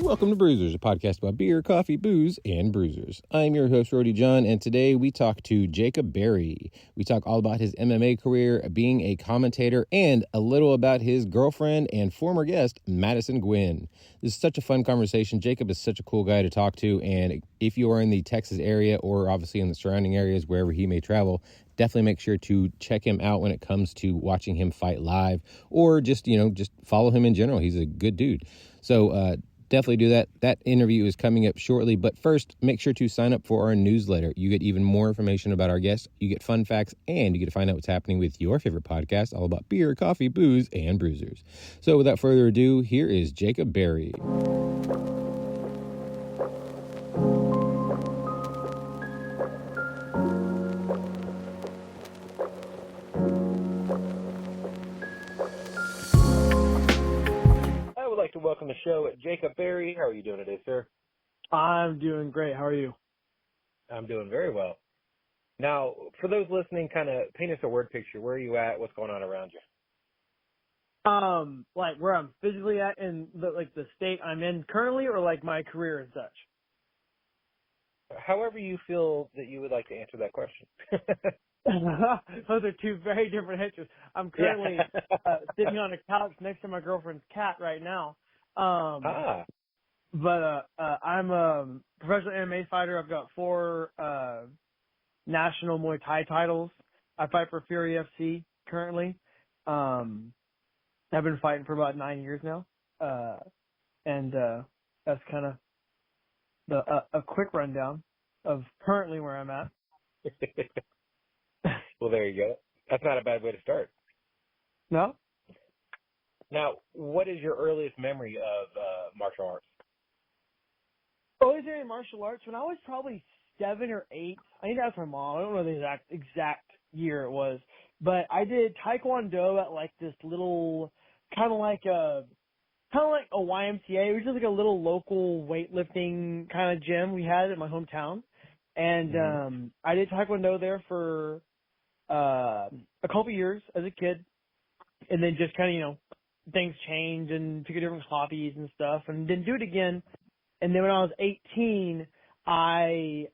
Welcome to Brewsers, a podcast about beer, coffee, booze, and bruisers. I'm your host, Rody John, and today we talk to Jacob Berry. We talk all about his MMA career, being a commentator, and a little about his girlfriend and former guest, Madison Gwynn. This is such a fun conversation. Jacob is such a cool guy to talk to, and if you are in the Texas area or obviously in the surrounding areas, wherever he may travel, definitely make sure to check him out when it comes to watching him fight live, or just follow him in general. He's a good dude. So, definitely do that. That interview is coming up shortly. But first, make sure to sign up for our newsletter. You get even more information about our guests. You get fun facts, and you get to find out what's happening with your favorite podcast, all about beer, coffee, booze, and bruisers. So without further ado, here is Jacob Berry. To welcome the show Jacob Berry. How are you doing today, sir? I'm doing great. How are you? I'm doing very well. Now, for those listening, kind of paint us a word picture. Where are you at? What's going on around you? Like where I'm physically at in the state I'm in currently, or like my career and such? However you feel that you would like to answer that question. Those are two very different answers. I'm currently sitting on a couch next to my girlfriend's cat right now. But I'm a professional MMA fighter. I've got 4 national Muay Thai titles. I fight for Fury FC currently. I've been fighting for about 9 years now. And that's kind of a quick rundown of currently where I'm at. Well, there you go. That's not a bad way to start. No? Now, what is your earliest memory of martial arts? Earliest memory of martial arts, when I was probably 7 or 8, I need to ask my mom. I don't know the exact year it was, but I did Taekwondo at like this little, kind of like a YMCA. It was just like a little local weightlifting kind of gym we had in my hometown. And I did Taekwondo there for a couple years as a kid, and then just kind of, things changed and took different hobbies and stuff, and didn't do it again. And then when I was 18, I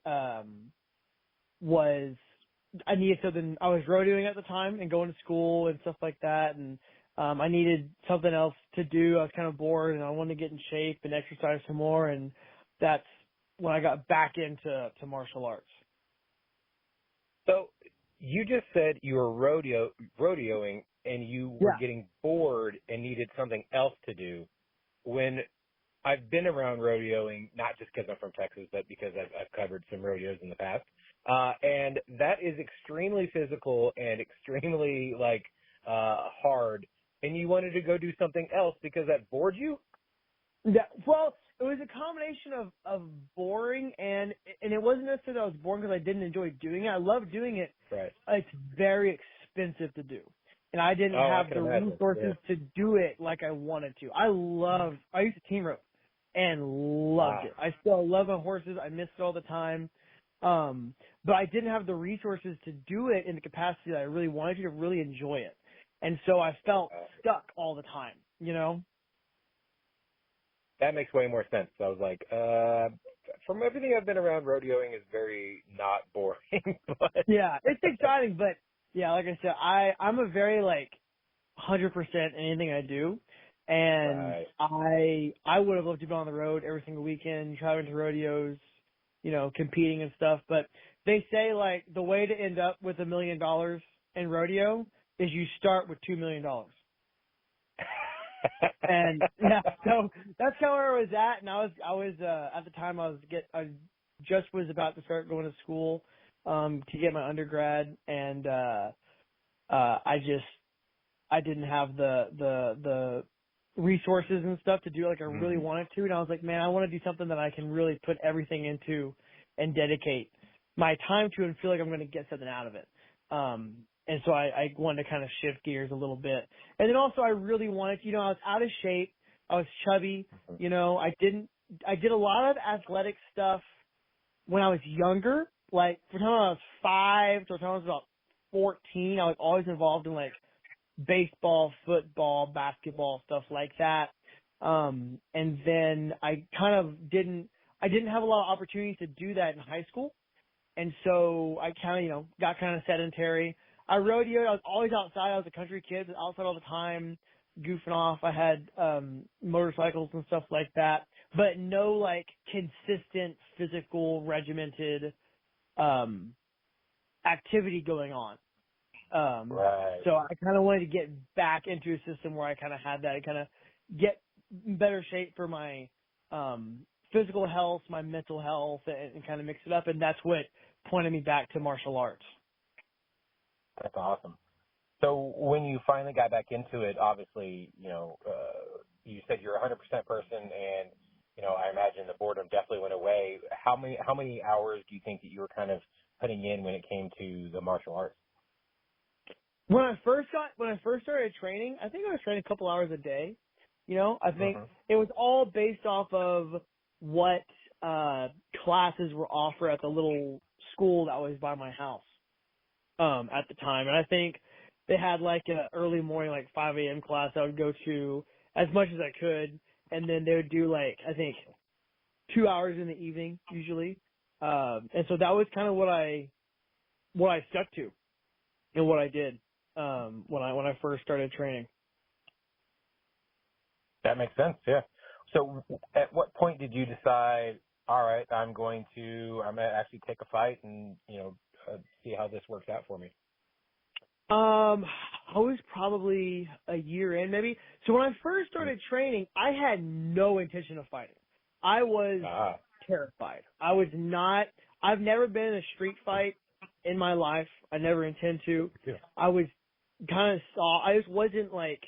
needed something. I was rodeoing at the time and going to school and stuff like that, and I needed something else to do. I was kind of bored, and I wanted to get in shape and exercise some more, and that's when I got back into martial arts. So you just said you were rodeoing and you were getting bored and needed something else to do. When I've been around rodeoing, not just because I'm from Texas, but because I've covered some rodeos in the past, and that is extremely physical and extremely hard. And you wanted to go do something else because that bored you? Yeah, well, it was a combination of boring and it wasn't necessarily that I was bored because I didn't enjoy doing it. I love doing it. Right. It's very expensive to do. And I didn't have the resources to do it like I wanted to. I used to team rope and loved it. I still love my horses. I miss it all the time. But I didn't have the resources to do it in the capacity that I really wanted to really enjoy it. And so I felt stuck all the time, That makes way more sense. So I was like, from everything I've been around, rodeoing is very not boring. But yeah, it's exciting, but yeah, like I said, I'm a very 100% in anything I do, and I would have loved to be on the road every single weekend, traveling to rodeos, competing and stuff. But they say the way to end up with $1 million in rodeo is you start with $2 million. And yeah, so that's kind of where I was at. And I was at the time I just was about to start going to school to get my undergrad, and I didn't have the resources and stuff to do like I really wanted to. And I was like, man, I want to do something that I can really put everything into and dedicate my time to and feel like I'm going to get something out of it. And so I wanted to kind of shift gears a little bit. And then also I really wanted to, I was out of shape. I was chubby. I did a lot of athletic stuff when I was younger. Like from the time I was 5 to the time I was about 14, I was always involved in baseball, football, basketball, stuff like that. And then I didn't have a lot of opportunities to do that in high school. And so I kind of, got kind of sedentary. I rodeoed. I was always outside. I was a country kid, outside all the time, goofing off. I had motorcycles and stuff like that, but no like consistent physical regimented activity going on. Right. So I kind of wanted to get back into a system where I kind of had that, and kind of get in better shape for my physical health, my mental health, and kind of mix it up. And that's what pointed me back to martial arts. That's awesome. So when you finally got back into it, obviously, you said you're a 100% person, and I imagine the boredom definitely went away. How many hours do you think that you were kind of putting in when it came to the martial arts? When I first started training, I think I was training a couple hours a day. I think it was all based off of what classes were offered at the little school that was by my house at the time. And I think they had like an early morning, like 5 a.m. class I would go to as much as I could. And then they would do like, I think 2 hours in the evening usually. And so that was kind of what I stuck to and what I did when I first started training. That makes sense, yeah. So at what point did you decide, all right, I'm going to actually take a fight and, see how this works out for me? I was probably a year in, maybe. So when I first started training, I had no intention of fighting. I was terrified. I've never been in a street fight in my life. I never intend to. Yeah. I was I just wasn't like,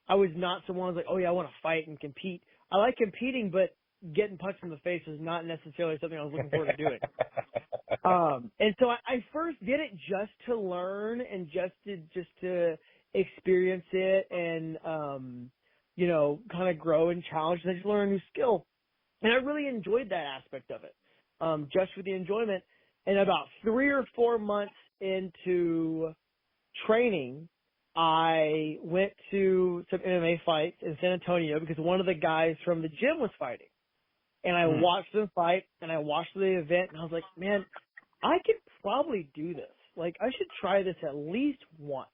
I was not someone who's like, oh yeah, I want to fight and compete. I like competing, but getting punched in the face was not necessarily something I was looking forward to doing. And so I first did it just to learn and just to experience it and, kind of grow and challenge and just learn a new skill. And I really enjoyed that aspect of it, just for the enjoyment. And about 3 or 4 months into training, I went to some MMA fights in San Antonio because one of the guys from the gym was fighting. And I watched them fight, and I watched the event, and I was like, man, I could probably do this. Like, I should try this at least once,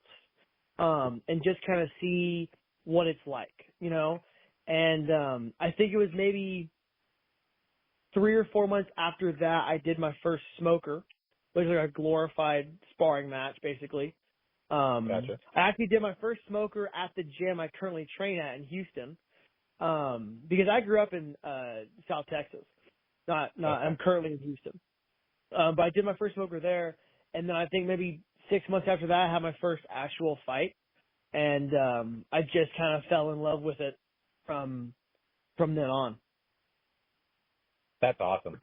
and just kind of see what it's like, And I think it was maybe 3 or 4 months after that I did my first smoker, which was like a glorified sparring match, basically. Gotcha. I actually did my first smoker at the gym I currently train at in Houston, because I grew up in South Texas. I'm currently in Houston. But I did my first smoker there, and then I think maybe 6 months after that I had my first actual fight, and I just kind of fell in love with it from then on. That's awesome.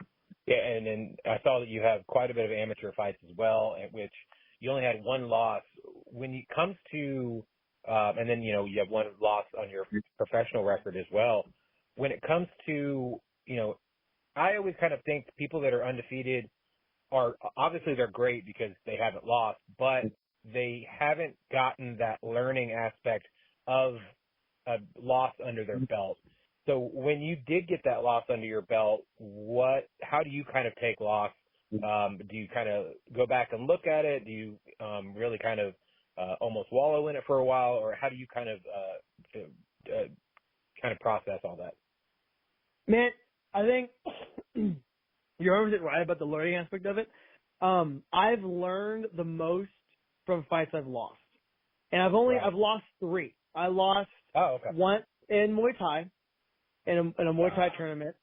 Yeah, and then I saw that you have quite a bit of amateur fights as well, at which you only had one loss. When it comes to, and then, you have one loss on your professional record as well. When it comes to, I always kind of think people that are undefeated are, obviously they're great because they haven't lost, but they haven't gotten that learning aspect of a loss under their belt. So when you did get that loss under your belt, how do you kind of take loss? Do you kind of go back and look at it? Do you really kind of almost wallow in it for a while, or how do you kind of process all that? Man, I think you're 100% right about the learning aspect of it. I've learned the most from fights I've lost, and I've lost 3. I lost once in Muay Thai, in a Muay Thai tournament,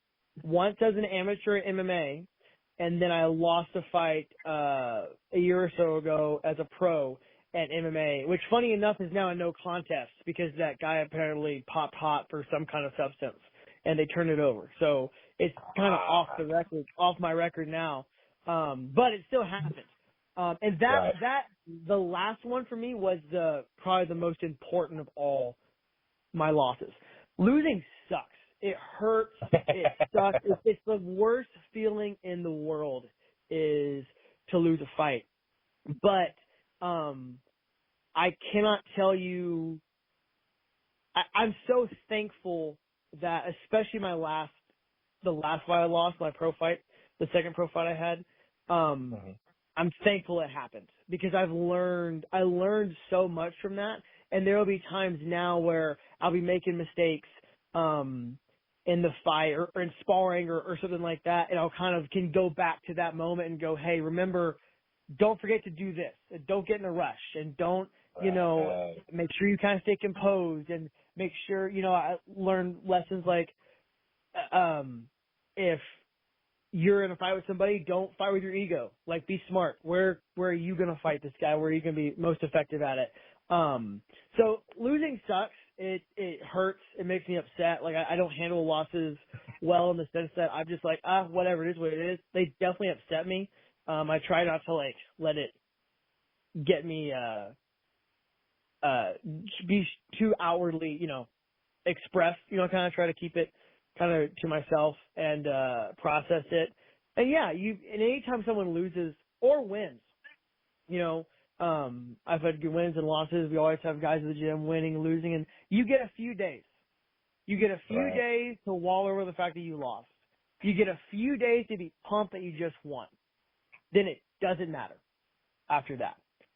once as an amateur in MMA, and then I lost a fight a year or so ago as a pro at MMA, which funny enough is now a no contest because that guy apparently popped hot for some kind of substance and they turned it over. So it's kind of off my record now. But it still happened. And the last one for me was probably the most important of all my losses. Losing sucks. It hurts. It sucks. It's the worst feeling in the world is to lose a fight. But I cannot tell you I'm so thankful that, especially the last fight I lost, my pro fight, the second pro fight I had, I'm thankful it happened because I learned so much from that. And there will be times now where I'll be making mistakes, in the fight or in sparring or something like that. And I'll kind of can go back to that moment and go, hey, remember, don't forget to do this and don't get in a rush and don't, make sure you kind of stay composed and make sure, I learned lessons like, if you're in a fight with somebody, don't fight with your ego. Like, be smart. Where are you going to fight this guy? Where are you going to be most effective at it? So losing sucks. It hurts. It makes me upset. Like, I don't handle losses well in the sense that I'm just like, whatever, it is what it is. They definitely upset me. I try not to, like, let it get me, be too outwardly, expressed, kind of try to keep it kind of to myself and, process it. And yeah, and anytime someone loses or wins, I've had good wins and losses. We always have guys at the gym winning, losing, and you get a few days. You get a few days to wall over the fact that you lost. You get a few days to be pumped that you just won. Then it doesn't matter after that.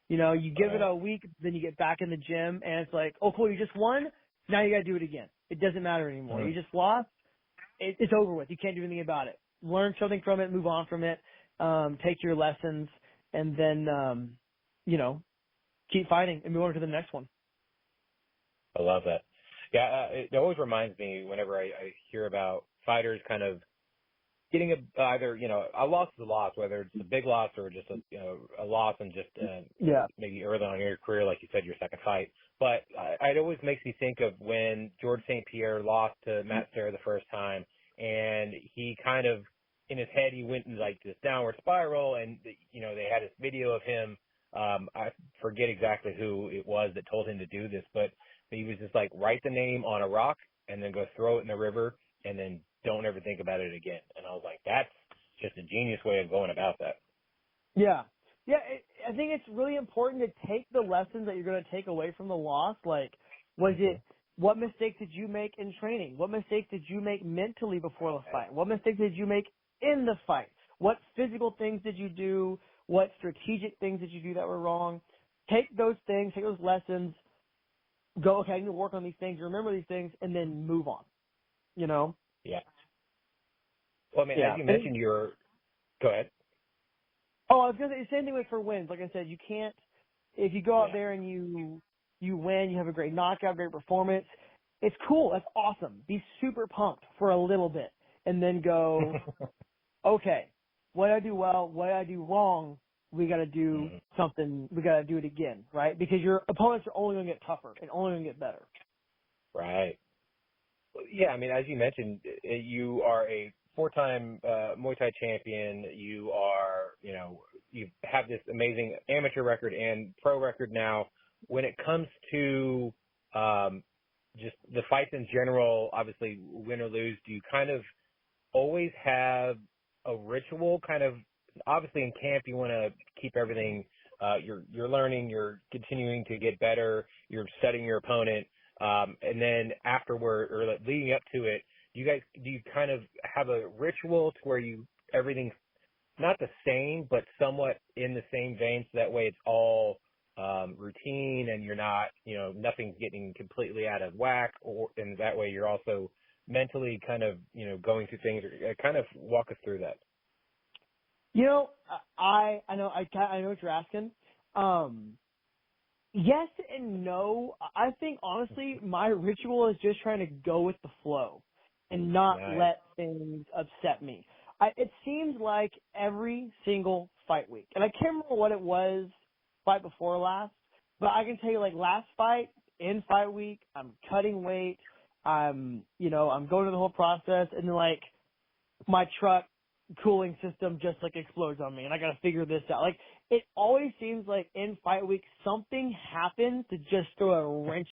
You give it a week, then you get back in the gym, and it's like, oh, cool, you just won. Now you got to do it again. It doesn't matter anymore. You just lost. It's over with. You can't do anything about it. Learn something from it, move on from it, take your lessons, and then, keep fighting and move on to the next one. I love that. Yeah, it always reminds me whenever I hear about fighters kind of getting either, a loss is a loss, whether it's a big loss or just a loss and just maybe early on in your career, like you said, your second fight. But it always makes me think of when George St. Pierre lost to Matt Serra the first time, and he kind of, in his head, he went in like this downward spiral, and, they had this video of him. I forget exactly who it was that told him to do this, but he was just like, write the name on a rock and then go throw it in the river and then don't ever think about it again. And I was like, that's just a genius way of going about that. Yeah. Yeah, I think it's really important to take the lessons that you're going to take away from the loss. Like, what mistakes did you make in training? What mistakes did you make mentally before the fight? What mistakes did you make in the fight? What physical things did you do? What strategic things did you do that were wrong? Take those things, take those lessons, go, okay, I need to work on these things, remember these things, and then move on, Yeah. Well, I mean, as you mentioned, go ahead. Oh, I was going to say the same thing with for wins. Like I said, you can't, if you go out there and you win, you have a great knockout, great performance, it's cool. That's awesome. Be super pumped for a little bit and then go, okay, what did I do well? What did I do wrong? We got to do something. We got to do it again, right? Because your opponents are only going to get tougher and only going to get better. Right. Yeah, I mean, as you mentioned, you are a four-time Muay Thai champion. You are, you have this amazing amateur record and pro record now. When it comes to just the fights in general, obviously win or lose, do you kind of always have a ritual kind of, obviously in camp you want to keep everything, you're learning, you're continuing to get better, you're studying your opponent, and then afterward or leading up to it, do you kind of have a ritual to where everything's not the same but somewhat in the same vein, so that way it's all routine and you're not, nothing's getting completely out of whack, and that way you're also mentally kind of, going through things, or kind of walk us through that. I know what you're asking. Yes and no. I think honestly, my ritual is just trying to go with the flow and not let things upset me. It seems like every single fight week, and I can't remember what it was fight before last, but I can tell you, like, last fight, in fight week, I'm cutting weight, I'm going through the whole process, and then, like, my truck cooling system just, like, explodes on me, and I gotta figure this out. Like, it always seems like in fight week, something happens to just throw a wrench